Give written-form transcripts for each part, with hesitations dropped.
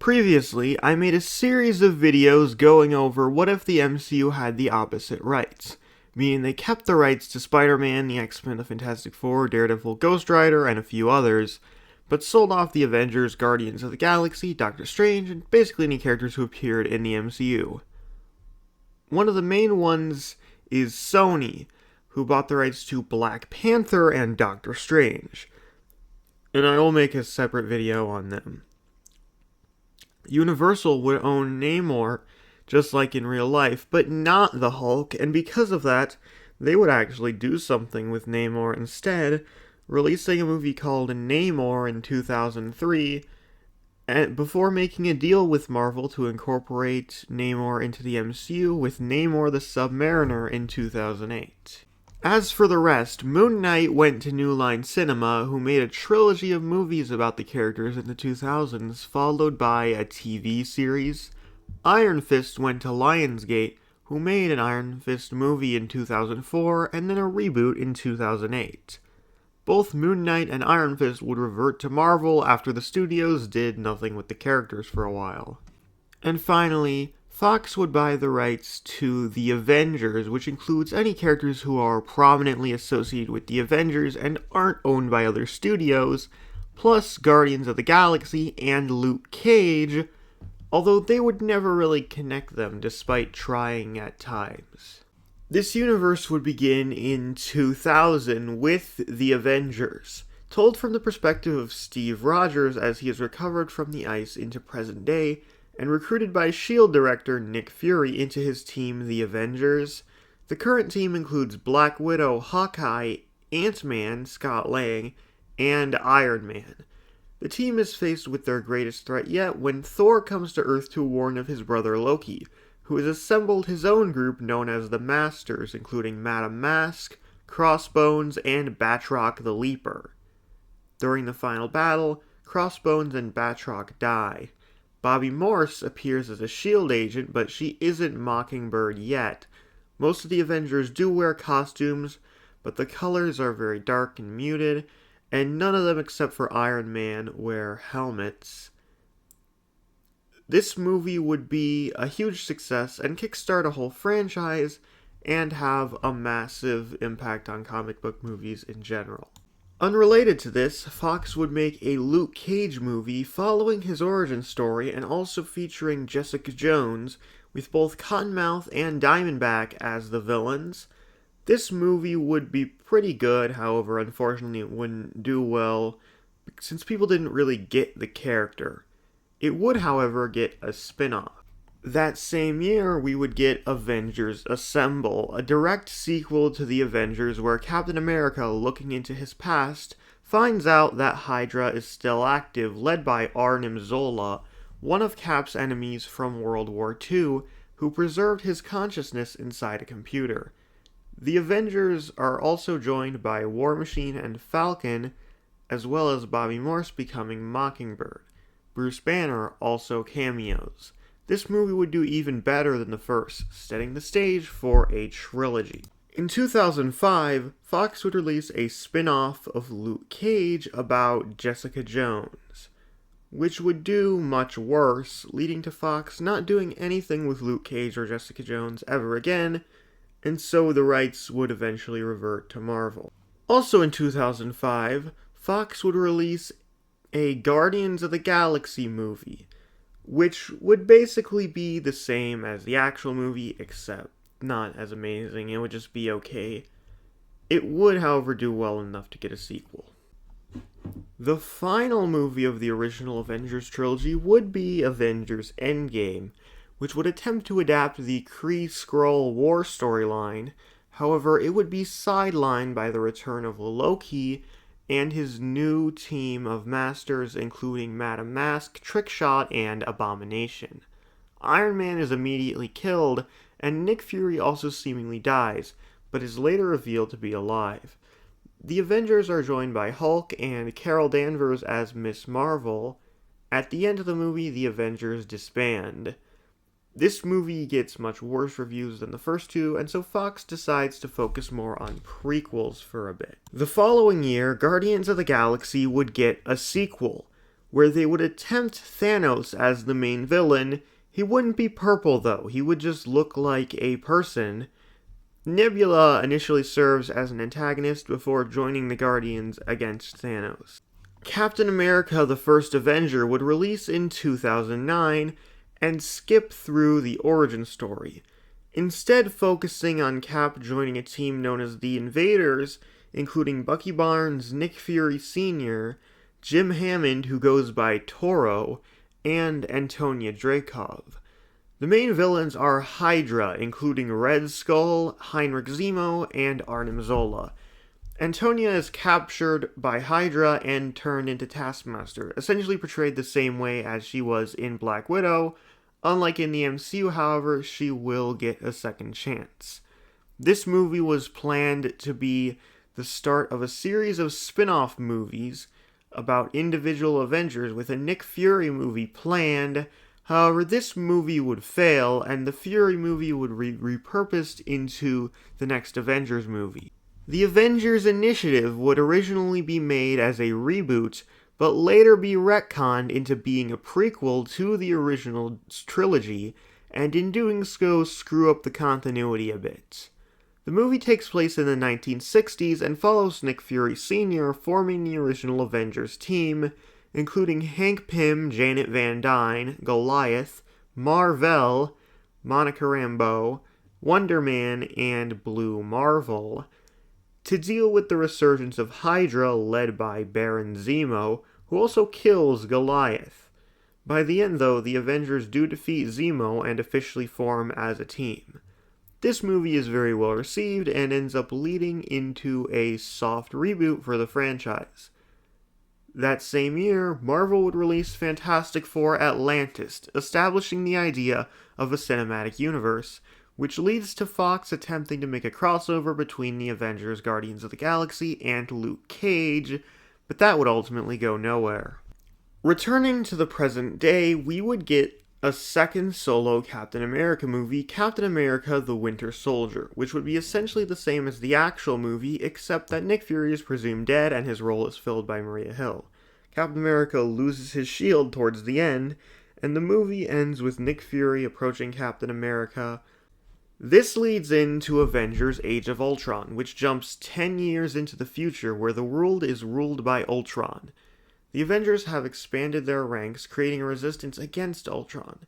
Previously, I made a series of videos going over what if the MCU had the opposite rights, meaning they kept the rights to Spider-Man, the X-Men, the Fantastic Four, Daredevil, Ghost Rider, and a few others, but sold off the Avengers, Guardians of the Galaxy, Doctor Strange, and basically any characters who appeared in the MCU. One of the main ones is Sony, who bought the rights to Black Panther and Doctor Strange, and I will make a separate video on them. Universal would own Namor, just like in real life, but not the Hulk, and because of that, they would actually do something with Namor instead, releasing a movie called Namor in 2003, and before making a deal with Marvel to incorporate Namor into the MCU with Namor the Submariner in 2008. As for the rest, Moon Knight went to New Line Cinema, who made a trilogy of movies about the characters in the 2000s, followed by a TV series. Iron Fist went to Lionsgate, who made an Iron Fist movie in 2004, and then a reboot in 2008. Both Moon Knight and Iron Fist would revert to Marvel after the studios did nothing with the characters for a while. And finally, Fox would buy the rights to the Avengers, which includes any characters who are prominently associated with the Avengers and aren't owned by other studios, plus Guardians of the Galaxy and Luke Cage, although they would never really connect them despite trying at times. This universe would begin in 2000 with the Avengers, told from the perspective of Steve Rogers as he has recovered from the ice into present day, and recruited by S.H.I.E.L.D. director Nick Fury into his team, the Avengers. The current team includes Black Widow, Hawkeye, Ant-Man, Scott Lang, and Iron Man. The team is faced with their greatest threat yet when Thor comes to Earth to warn of his brother Loki, who has assembled his own group known as the Masters, including Madame Mask, Crossbones, and Batroc the Leaper. During the final battle, Crossbones and Batroc die. Bobby Morse appears as a S.H.I.E.L.D. agent, but she isn't Mockingbird yet. Most of the Avengers do wear costumes, but the colors are very dark and muted, and none of them except for Iron Man wear helmets. This movie would be a huge success and kickstart a whole franchise and have a massive impact on comic book movies in general. Unrelated to this, Fox would make a Luke Cage movie following his origin story and also featuring Jessica Jones, with both Cottonmouth and Diamondback as the villains. This movie would be pretty good, however, unfortunately it wouldn't do well, since people didn't really get the character. It would, however, get a spin-off. That same year, we would get Avengers Assemble, a direct sequel to the Avengers where Captain America, looking into his past, finds out that Hydra is still active, led by Arnim Zola, one of Cap's enemies from World War II, who preserved his consciousness inside a computer. The Avengers are also joined by War Machine and Falcon, as well as Bobby Morse becoming Mockingbird. Bruce Banner also cameos. This movie would do even better than the first, setting the stage for a trilogy. In 2005, Fox would release a spin-off of Luke Cage about Jessica Jones, which would do much worse, leading to Fox not doing anything with Luke Cage or Jessica Jones ever again, and so the rights would eventually revert to Marvel. Also in 2005, Fox would release a Guardians of the Galaxy movie, which would basically be the same as the actual movie, except not as amazing. It would just be okay. It would, however, do well enough to get a sequel. The final movie of the original Avengers trilogy would be Avengers Endgame, which would attempt to adapt the Kree-Skrull War storyline. However, it would be sidelined by the return of Loki and his new team of Masters, including Madame Mask, Trickshot, and Abomination. Iron Man is immediately killed, and Nick Fury also seemingly dies, but is later revealed to be alive. The Avengers are joined by Hulk and Carol Danvers as Miss Marvel. At the end of the movie, the Avengers disband. This movie gets much worse reviews than the first two, and so Fox decides to focus more on prequels for a bit. The following year, Guardians of the Galaxy would get a sequel, where they would attempt Thanos as the main villain. He wouldn't be purple though, he would just look like a person. Nebula initially serves as an antagonist before joining the Guardians against Thanos. Captain America the First Avenger would release in 2009 and skip through the origin story, instead focusing on Cap joining a team known as the Invaders, including Bucky Barnes, Nick Fury Sr., Jim Hammond, who goes by Toro, and Antonia Dreykov. The main villains are Hydra, including Red Skull, Heinrich Zemo, and Arnim Zola. Antonia is captured by Hydra and turned into Taskmaster, essentially portrayed the same way as she was in Black Widow. Unlike in the MCU, however, she will get a second chance. This movie was planned to be the start of a series of spin-off movies about individual Avengers, with a Nick Fury movie planned. However, this movie would fail, and the Fury movie would be repurposed into the next Avengers movie. The Avengers Initiative would originally be made as a reboot, but later be retconned into being a prequel to the original trilogy, and in doing so screw up the continuity a bit. The movie takes place in the 1960s and follows Nick Fury Sr. forming the original Avengers team, including Hank Pym, Janet Van Dyne, Goliath, Mar-Vell, Monica Rambeau, Wonder Man, and Blue Marvel, to deal with the resurgence of Hydra led by Baron Zemo, who also kills Goliath. By the end, though, the Avengers do defeat Zemo and officially form as a team. This movie is very well received and ends up leading into a soft reboot for the franchise. That same year, Marvel would release Fantastic Four Atlantis, establishing the idea of a cinematic universe, which leads to Fox attempting to make a crossover between the Avengers, Guardians of the Galaxy, and Luke Cage, but that would ultimately go nowhere. Returning to the present day, we would get a second solo Captain America movie, Captain America the Winter Soldier, which would be essentially the same as the actual movie, except that Nick Fury is presumed dead and his role is filled by Maria Hill. Captain America loses his shield towards the end, and the movie ends with Nick Fury approaching Captain America. This leads into Avengers Age of Ultron, which jumps 10 years into the future where the world is ruled by Ultron. The Avengers have expanded their ranks, creating a resistance against Ultron.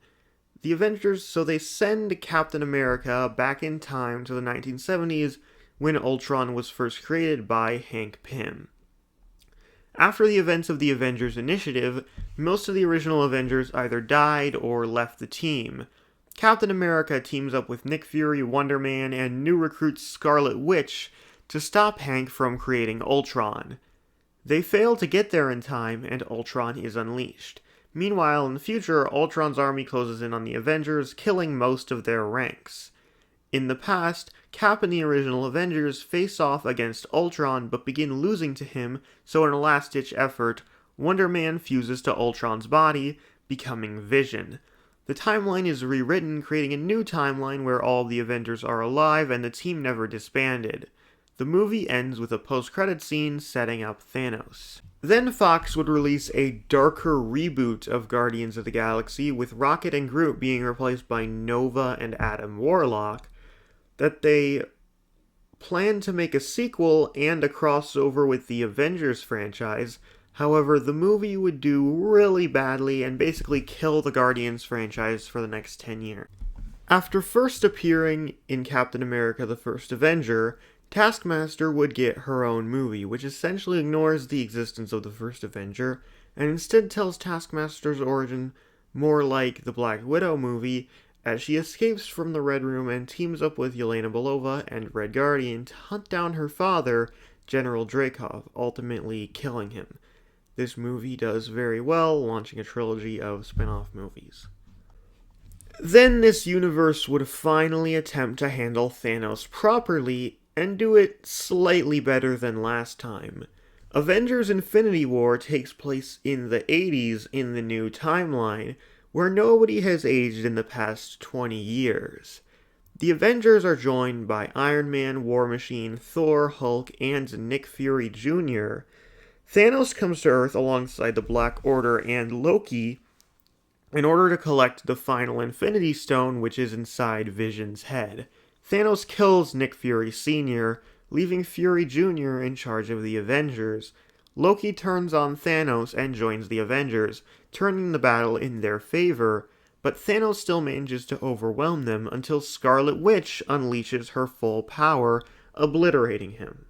The Avengers, so they send Captain America back in time to the 1970s when Ultron was first created by Hank Pym. After the events of the Avengers Initiative, most of the original Avengers either died or left the team. Captain America teams up with Nick Fury, Wonder Man, and new recruit Scarlet Witch to stop Hank from creating Ultron. They fail to get there in time, and Ultron is unleashed. Meanwhile, in the future, Ultron's army closes in on the Avengers, killing most of their ranks. In the past, Cap and the original Avengers face off against Ultron but begin losing to him, so in a last-ditch effort, Wonder Man fuses to Ultron's body, becoming Vision. The timeline is rewritten, creating a new timeline where all the Avengers are alive and the team never disbanded. The movie ends with a post-credit scene setting up Thanos. Then Fox would release a darker reboot of Guardians of the Galaxy, with Rocket and Groot being replaced by Nova and Adam Warlock, that they planned to make a sequel and a crossover with the Avengers franchise. However, the movie would do really badly and basically kill the Guardians franchise for the next 10 years. After first appearing in Captain America the First Avenger, Taskmaster would get her own movie, which essentially ignores the existence of the First Avenger, and instead tells Taskmaster's origin more like the Black Widow movie, as she escapes from the Red Room and teams up with Yelena Belova and Red Guardian to hunt down her father, General Dreykov, ultimately killing him. This movie does very well, launching a trilogy of spin-off movies. Then this universe would finally attempt to handle Thanos properly, and do it slightly better than last time. Avengers Infinity War takes place in the 80s in the new timeline, where nobody has aged in the past 20 years. The Avengers are joined by Iron Man, War Machine, Thor, Hulk, and Nick Fury Jr. Thanos comes to Earth alongside the Black Order and Loki in order to collect the final Infinity Stone, which is inside Vision's head. Thanos kills Nick Fury Sr., leaving Fury Jr. in charge of the Avengers. Loki turns on Thanos and joins the Avengers, turning the battle in their favor, but Thanos still manages to overwhelm them until Scarlet Witch unleashes her full power, obliterating him.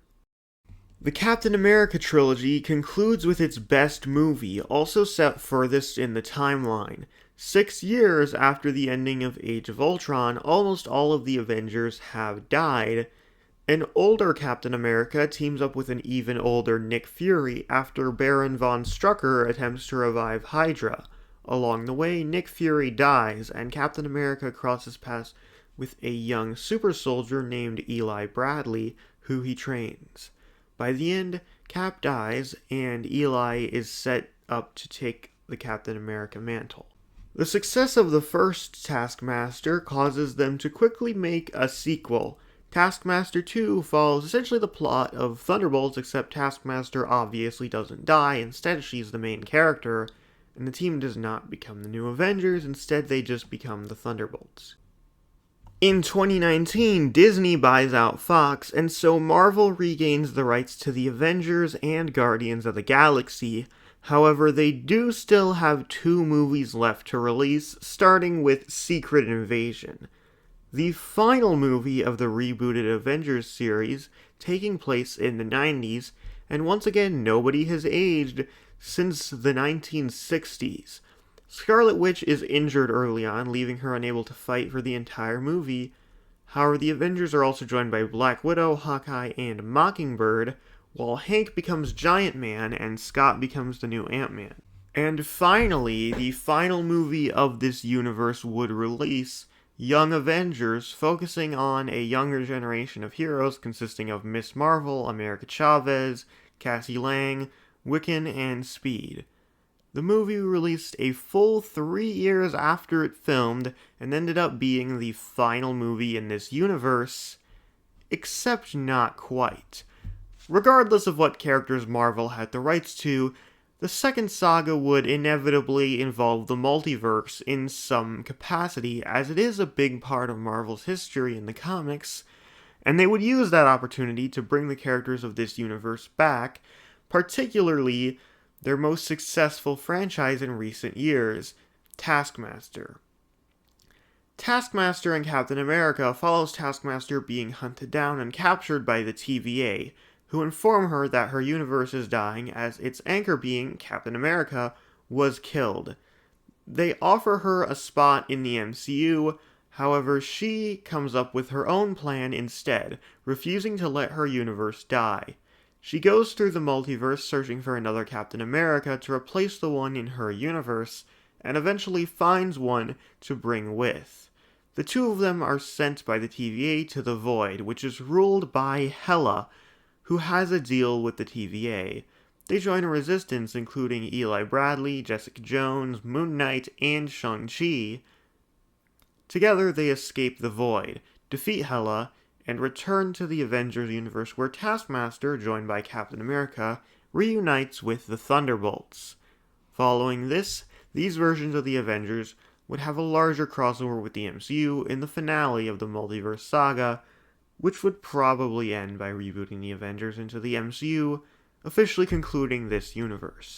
The Captain America trilogy concludes with its best movie, also set furthest in the timeline. 6 years after the ending of Age of Ultron, almost all of the Avengers have died. An older Captain America teams up with an even older Nick Fury after Baron von Strucker attempts to revive Hydra. Along the way, Nick Fury dies, and Captain America crosses paths with a young super soldier named Eli Bradley, who he trains. By the end, Cap dies, and Eli is set up to take the Captain America mantle. The success of the first Taskmaster causes them to quickly make a sequel. Taskmaster 2 follows essentially the plot of Thunderbolts, except Taskmaster obviously doesn't die, instead she's the main character, and the team does not become the new Avengers, instead they just become the Thunderbolts. In 2019, Disney buys out Fox, and so Marvel regains the rights to the Avengers and Guardians of the Galaxy. However, they do still have 2 movies left to release, starting with Secret Invasion, the final movie of the rebooted Avengers series, taking place in the 90s, and once again nobody has aged since the 1960s. Scarlet Witch is injured early on, leaving her unable to fight for the entire movie. However, the Avengers are also joined by Black Widow, Hawkeye, and Mockingbird, while Hank becomes Giant Man and Scott becomes the new Ant-Man. And finally, the final movie of this universe would release, Young Avengers, focusing on a younger generation of heroes consisting of Miss Marvel, America Chavez, Cassie Lang, Wiccan, and Speed. The movie released a full 3 years after it filmed and ended up being the final movie in this universe, except not quite. Regardless of what characters Marvel had the rights to, the second saga would inevitably involve the multiverse in some capacity, as it is a big part of Marvel's history in the comics, and they would use that opportunity to bring the characters of this universe back, particularly their most successful franchise in recent years, Taskmaster. Taskmaster in Captain America follows Taskmaster being hunted down and captured by the TVA, who inform her that her universe is dying as its anchor being, Captain America, was killed. They offer her a spot in the MCU, however she comes up with her own plan instead, refusing to let her universe die. She goes through the multiverse searching for another Captain America to replace the one in her universe, and eventually finds one to bring with. The 2 of them are sent by the TVA to the Void, which is ruled by Hela, who has a deal with the TVA. They join a resistance including Eli Bradley, Jessica Jones, Moon Knight, and Shang-Chi. Together they escape the Void, defeat Hela, and return to the Avengers universe where Taskmaster, joined by Captain America, reunites with the Thunderbolts. Following this, these versions of the Avengers would have a larger crossover with the MCU in the finale of the Multiverse Saga, which would probably end by rebooting the Avengers into the MCU, officially concluding this universe.